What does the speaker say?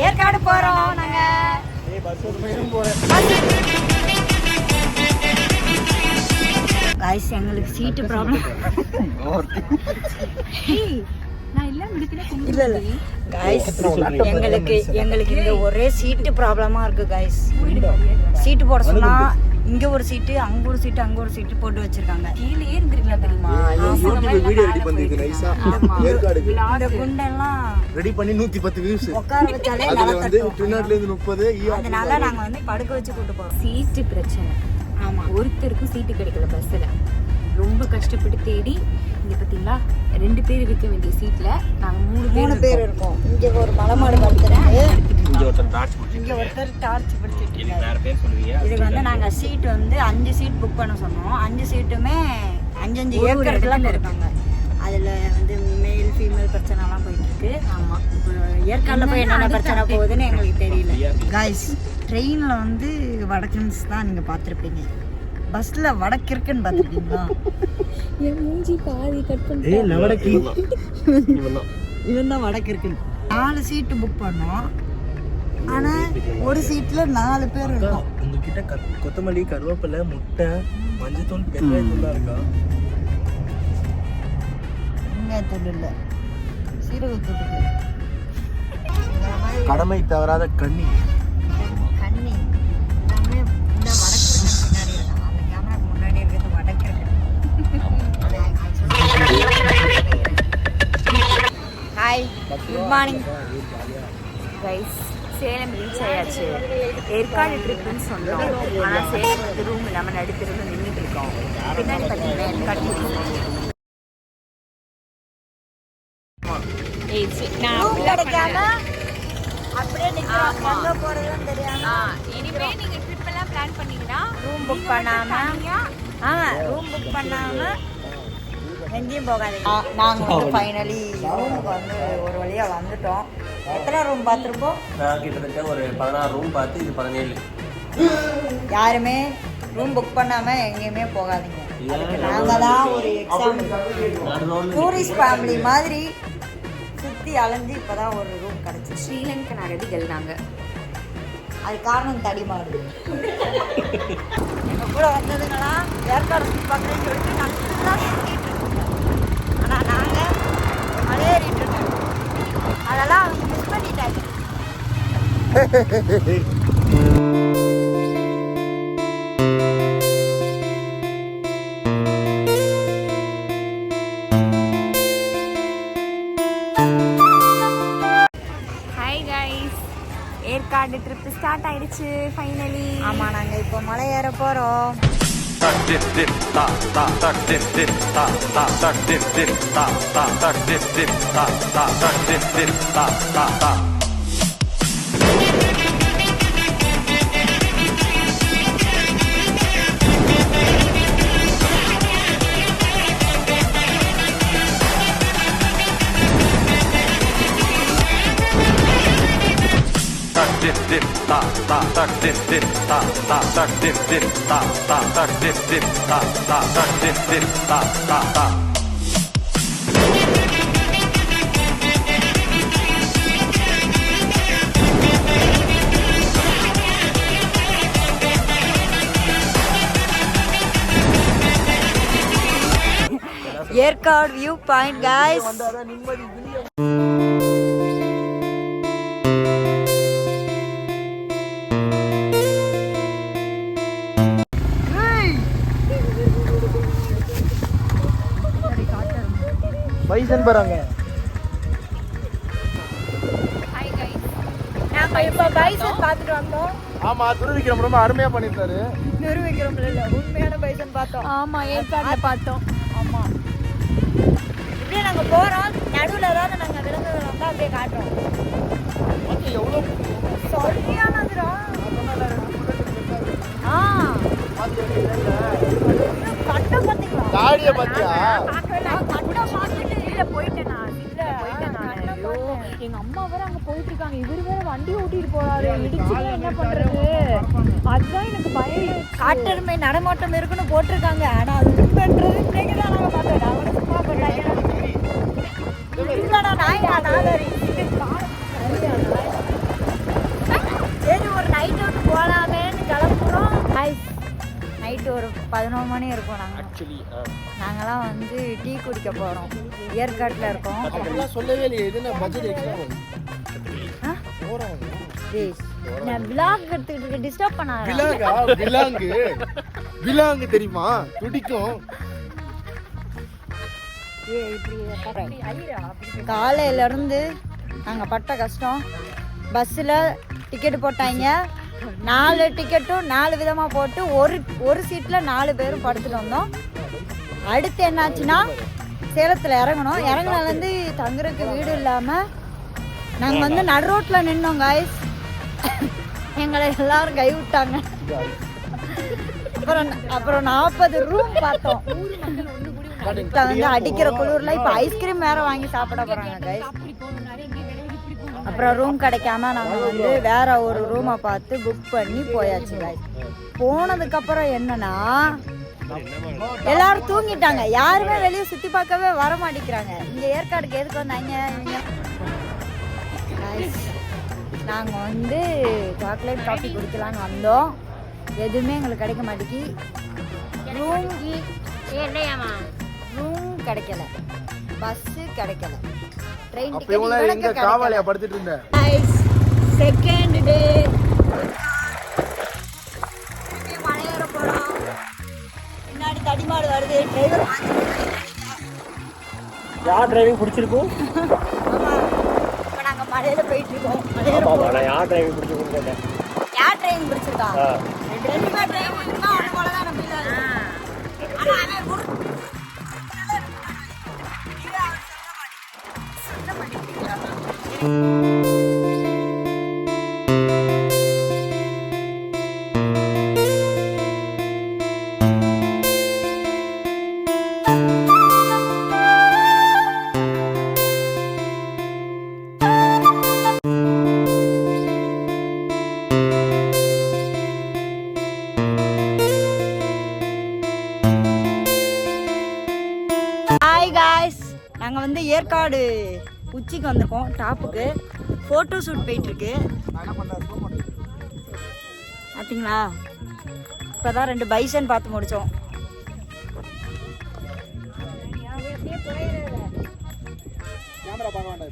ஏற்காடு போறோம் நாங்க. गाइस எங்களுக்கு சீட் ப்ராப்ளம். இல்ல गाइस எங்களுக்கு இங்க ஒரே சீட் ப்ராப்ளமா இருக்கு गाइस. சீட் போட சொன்னா இங்க ஒரு சீட் அங்க ஒரு சீட் அங்க ஒரு சீட் போட்டு வச்சிருக்காங்க. கீழே இருந்திருக்கல தெரியுமா? யூடியூப்ல வீடியோ ரெடி பண்ணிருக்கு நைஸா. ஏற்காடுக்கு இந்த குண்டெல்லாம் ரெடி பண்ணி 110 வியூஸ். உட்கார வச்சாலே அதுல வந்து திருநாட்டுல இருந்து 30. அதனால நாங்க வந்து படுக்க வச்சு கூட்டி போறோம். சீட் பிரச்சனை. ஆமா, ஒருத்தருக்கும் சீட்டு கிடைக்கல பஸ்ல. ரொம்ப கஷ்டப்பட்டு தேடி இங்க பாத்தீங்களா 2 பேர் இருக்க வேண்டிய சீட்ல நாங்க 3 பேர் இருக்கோம். இங்க ஒரு மலமாடு படுத்துறாங்க, இங்க ஒருத்தர் டார்ச் பிடிச்சிட்டு இங்க ஒருத்தர் டார்ச் பிடிச்சிட்டு இதுக்கு இருக்காரு. வேற பேர் சொல்லுவீங்க. இதுக்கு வந்து நாங்க சீட் வந்து 5 சீட் புக் பண்ண சொன்னோம். 5 சீட்டுமே 5 ஏக்கருக்குலாம் இருக்காங்க. அதுல வந்து மேல் ஃபீமேல் பிரச்சனைலாம் போயிட்டு இருக்கு. ஆமா, ஏற்காடுல போய் என்னென்ன பிரச்சனை போகுதுன்னு எங்களுக்கு தெரியல. गाइस ட்ரெயின்ல வந்து வடக்கன்ஸ் தான் நீங்க பார்த்திருப்பீங்க. பஸ்ல வடக்கிற்குன்னு பார்த்திருக்கீங்களா? என் மூஞ்சி பாதி கட் பண்ணி ஏய் லவடக்கி இவன் தான் வடக்கிற்குன்னு. 4 சீட்டு புக் பண்ணோம். ஆனா ஒரு சீட்ல 4 பேர் இருக்கோம். உங்ககிட்ட கொத்தமல்லி, கருவேப்பிலை, முட்டை, மஞ்சத்தூள், பெருங்காயத்தூள் தான் இருக்கா? வெங்காயத்தூள் இல்ல, சீரகத்தூள் இருக்கு. கடமை தவறாத கண்ணி. கண்ணி எல்லாமே இந்த வடக்கிற்கன் பின்னாடி இருக்கும். அந்த கேமராக்கு முன்னாடி இருக்கிறது வடக்கிற்கன். Hi, good morning guys. Salem reach ஆயாச்சு. ஏற்காடு ட்ரிப்புன்னு சொன்னோம். ஆனால் சேலம் ரூம் இல்லாமல் நடுத்திருந்து நின்றுட்டு இருக்கோம். பின்னாடி பார்த்தீங்கன்னா ஏற்காடு அப்படியே நிக்கிறோம். எங்க போறதுன்னு தெரியாம இனிமே நீங்க ட்ரிப் எல்லாம் பிளான் பண்ணீங்கன்னா ரூம் புக் பண்ணாம ரூம் புக் பண்ணாம எங்கேயும் போகாதீங்க. நாங்க வந்து ஃபைனலி ரூமுக்கு வந்து ஒரு வழியா வந்துட்டோம். எத்தனை ரூம் பார்த்துருப்போம்? நான் கிட்டத்தட்ட ஒரு 16 ரூம் பார்த்து இது 17. யாருமே ரூம் புக் பண்ணாம எங்கேயுமே போகாதீங்க. நாங்க தான் ஒரு எக்ஸாம்பிள் டூரிஸ்ட் ஃபேமிலி மாதிரி சுற்றி அலைஞ்சு இப்போதான் ஒரு ரூம் கிடச்சி. ஸ்ரீலங்கன் அகதிகள் நாங்கள். அது காரணம் தடிமாடு. எங்கள் கூட வந்ததுங்களா ஏற்காடு சுற்றி பார்க்குறேன்னு சொல்லிட்டு நல்லா சுற்றிட்டு இருக்கோம். ஆனால் நாங்கள் மலையேறிட்டு இருக்கோம். அதெல்லாம் அவங்க மிஸ் பண்ணிட்டாங்க. ஏற்காடு ட்ரிப் ஸ்டார்ட் ஆயிடுச்சு ஃபைனலி. ஆமா, நாங்க இப்போ மலை ஏற போறோம். Yercaud view point guys. Bison போறாங்க. Hi guys. நாங்க இப்ப பைசன் பார்த்துட்டு வந்தோம். ஆமா, துருவிக்ரம் ரொம்ப அருமையா பண்ணிருக்காரு. நிறுவிக்கிறோம்ல, இல்ல உண்மையான பைசன் பார்த்தோம். ஆமா, ஏற்காடுல பார்த்தோம். ஆமா, இப்படியே நாங்க போறோம். நடுவுல ஏதாவது நாங்க விலங்குகள் வந்தா அப்படியே காட்டுறோம். சரியானதுடா. கட்ட பாத்தீங்களா? காடிய பாத்தியா? கட்ட பார்த்துட்டு இல்ல போயிட்டேன் நான். எங்க அம்மா வேற அங்க போயிட்டு இருக்காங்க. இவரு வேற வண்டி ஓட்டிட்டு போறாரு. இடிச்சு என்ன பண்றது? அதுதான் எனக்கு பயம். காட்டெருமை நடமாட்டம் இருக்குன்னு போட்டிருக்காங்க. ஆனா அது உண்மைன்றது இன்னைக்கு தான் நாங்க பார்த்தோம். அவங்க சும்மா போட்டாங்க. இல்லடா நாயா நாதாரி. 11 மணி இருக்கும். நாங்களாம் வந்து டீ குடிக்க போகிறோம். ஏற்காட்டில் இருக்கோம். அப்படிலாம் சொல்லவே இல்லையே. இது என்ன பட்ஜெட் எக்ஸ்ட்ரா வருது? நான் விலாக் எடுத்துக்கிட்டு டிஸ்டர்ப் பண்ணாங்க. விலாங்கு தெரியுமா? துடிக்கும். காலையில இருந்து நாங்க பட்ட கஷ்டம். பஸ்ஸில் டிக்கெட் போட்டாங்க. 4 டிக்கெட்டும் 4 விதமா போட்டு ஒரு சீட்ல 4 பேரும் படுத்துட்டு வந்தோம். அடுத்து என்னாச்சுன்னா சேலத்துல இறங்கணும். இறங்கினாலேருந்து தங்குறதுக்கு வீடு இல்லாம நாங்க வந்து நடு ரோட்ல நின்னோம் காய்ஸ். எங்களை எல்லாரும் கை விட்டாங்க. அப்புறம் 40 ரூம் பார்த்தோம். வந்து அடிக்கிற குளிர்ல இப்ப ஐஸ்கிரீம் வேற வாங்கி சாப்பிட போறாங்க கைஸ். அப்புறம் ரூம் கிடைக்காம நாங்க வந்து வேற ஒரு ரூமை பார்த்து புக் பண்ணி போயாச்சு கைஸ். போனதுக்கு அப்புறம் என்னன்னா எல்லாரும் தூங்கிட்டாங்க. யாருமே வெளியே சுத்தி பார்க்கவே வர மாட்டேங்கிறாங்க. இங்க ஏற்காடுக்கு எதுக்கு வந்தாங்க இவங்க? நாங்க வந்து சாக்லேட் காஃபி குடிக்கலான்னு வந்தோம். எதுவுமே எங்களுக்கு கிடைக்க மாட்டேங்கி. ரூம் கிடைக்கல, பஸ் கிடைக்கல, ட்ரெயின் டிக்கெட் காவாலியா படுத்துட்டு இருந்தேன். செகண்ட் டே மலையேற போறோம். பின்னாடி தடிமாடு வருது. டிரைவர் யார் டிரைவிங் பிடிச்சிருக்கும்? இப்போ நாங்க மலையில போயிட்டு இருக்கோம். யார் டிரைவிங் பிடிச்சிருக்கும்? யார் டிரைவிங் பிடிச்சிருக்கா? 2 பேர் டிரைவிங் பிடிச்சிருக்கா. ஒன்று போல தான் நம்ம நாங்கள் வந்து ஏற்காடு உச்சிக்கு வந்திருக்கோம். டாப்புக்கு ஃபோட்டோ ஷூட் போயிட்டுருக்கு. பார்த்தீங்களா? இப்போ தான் 2 பைசன் பார்த்து முடித்தோம். கேமரா பார்க்க வேண்டாம்.